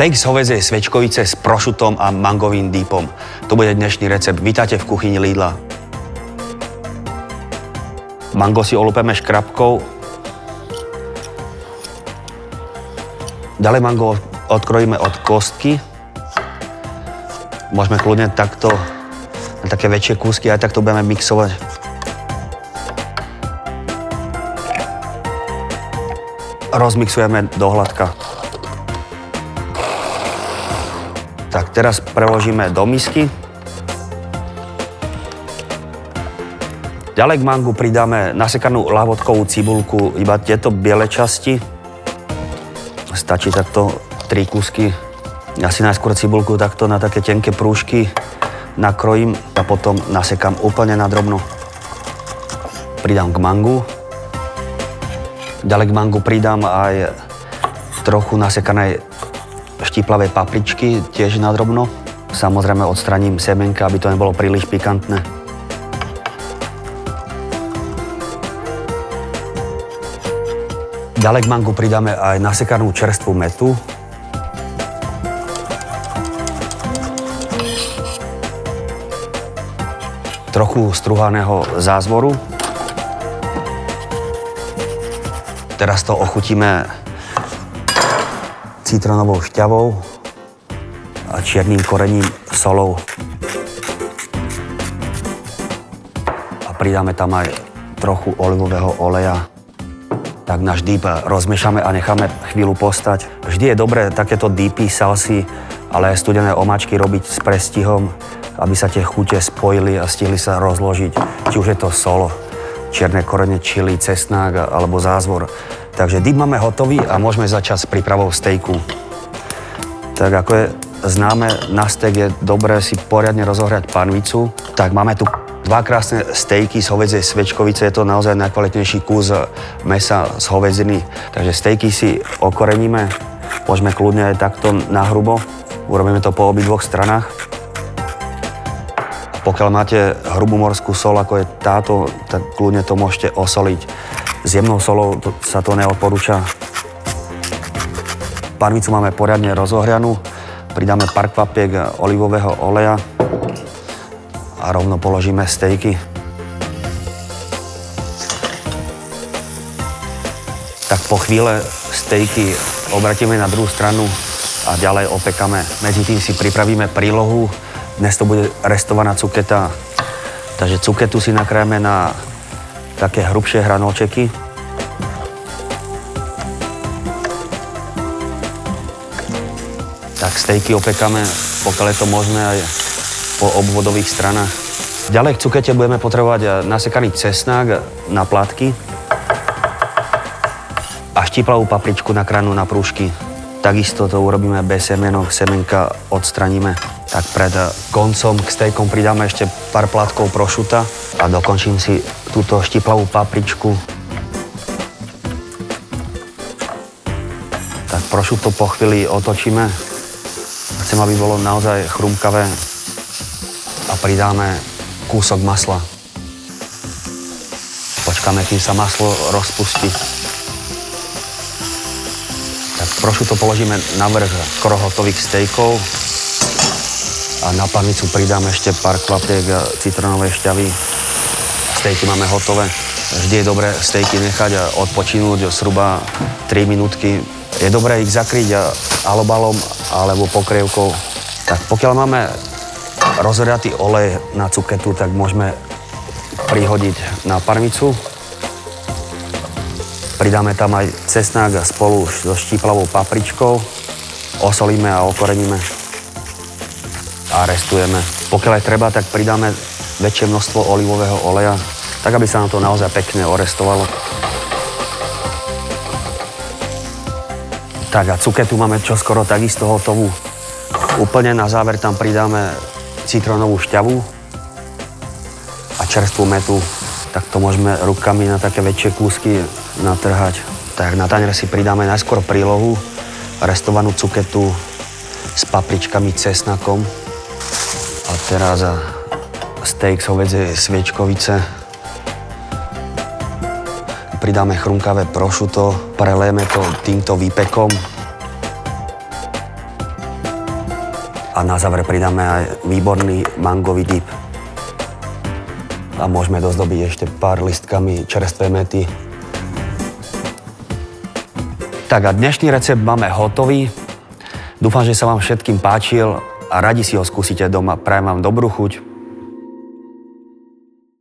Steak z hovädzej sviečkovice s prošutom a mangovým dípom. To bude dnešný recept. Vítajte v kuchyni Lidla. Mango si olúpeme škrabkou. Ďalej mango odkrojíme od kostky. Môžeme kľudne takto na také väčšie kúsky, aj takto budeme mixovať. Rozmixujeme do hladka. Tak, teraz preložíme do misky. Ďalej k mangu pridáme nasekanú lahvodkovú cibulku, iba tieto biele časti. Stačí takto 3 kúsky. Ja si najskôr cibulku takto na také tenké prúžky nakrojím a potom nasekám úplne na drobno. Pridám k mangu. Ďalej k mangu pridám aj trochu nasekanej štiplavej papričky, tiež na drobno. Samozrejme odstraním semenka, aby to nebolo príliš pikantné. Ďalej k mangu pridáme aj nasekanú čerstvú mätu. Trochu struhaného zázvoru. Teraz to ochutíme citronovou šťavou a čiernym korením, solou. A pridáme tam aj trochu olivového oleja. Tak náš dip rozmiešame a necháme chvíľu postať. Vždy je dobré takéto dipy, salsy, ale aj studené omáčky robiť s prestihom, aby sa tie chute spojili a stihli sa rozložiť. Či už je to sol, čierne korene, čili, cesnák alebo zázvor. Takže dip máme hotový a môžeme začať s prípravou stejku. Tak ako je známe, na steak je dobré si poriadne rozohrať panvicu. Tak máme tu 2 krásne stejky z hovädzej sviečkovice. Je to naozaj najkvalitnejší kus mäsa z hovädziny. Takže stejky si okoreníme. Môžeme kľudne aj takto nahrubo. Urobíme to po obidvoch stranách. Pokiaľ máte hrubú morskú sol, ako je táto, tak kľudne to môžete osoliť. S jemnou solou sa to neodporúča. Panvicu máme poriadne rozohrianú. Pridáme pár kvapiek olivového oleja a rovno položíme stejky. Tak po chvíle stejky obratíme na druhú stranu a ďalej opekáme. Medzi tým si pripravíme prílohu. Dnes to bude restovaná cuketa. Takže cuketu si nakrájame na také hrubšie hranolčeky. Tak stejky opekáme, pokiaľ je to možné, aj po obvodových stranách. Ďalej k cukete budeme potrebovať nasekaný cesnák na plátky a štiplavú papričku nakrájanú na prúžky. Takisto to urobíme bez semienok, semenka odstraníme. Tak pred koncom k stejkom pridáme ešte pár plátkov prošuta a dokončím si túto štiplavú papričku. Tak prošuto po chvíli otočíme. Chcem, aby bolo naozaj chrumkavé a pridáme kúsok masla. Počkáme, kým sa maslo rozpustí. Tak prošuto položíme na vrch skoro hotových stejkov a na panvicu pridáme ešte pár kvapiek citronovej šťavy. Stejky máme hotové. Vždy je dobré stejky nechať odpočinúť zhruba 3 minútky. Je dobré ich zakryť alobalom alebo pokrievkou. Tak pokiaľ máme rozhriatý olej na cuketu, tak môžeme prihodiť na panvicu. Pridáme tam aj cesnák spolu so štiplavou papričkou. Osolíme a okoreníme. A restujeme. Pokiaľ aj treba, tak pridáme väčšie množstvo olivového oleja, tak aby sa nám to naozaj pekne orestovalo. Tak a cuketu máme čoskoro takisto hotovú. Úplne na záver tam pridáme citronovú šťavu a čerstvú mätu. Tak to môžeme rukami na také väčšie kúsky natrhať. Tak na tanier si pridáme najskôr prílohu, restovanú cuketu s papričkami, cesnakom. A teraz steak z hovädzej sviečkovice. Pridáme chrumkavé prošuto, prelejeme to týmto výpekom. a na záver pridáme aj výborný mangový dip. A môžeme dozdobiť ešte pár listkami čerstvej mety. Tak a dnešný recept máme hotový. Dúfam, že sa vám všetkým páčil a radi si ho skúsite doma. Prajem vám dobrú chuť.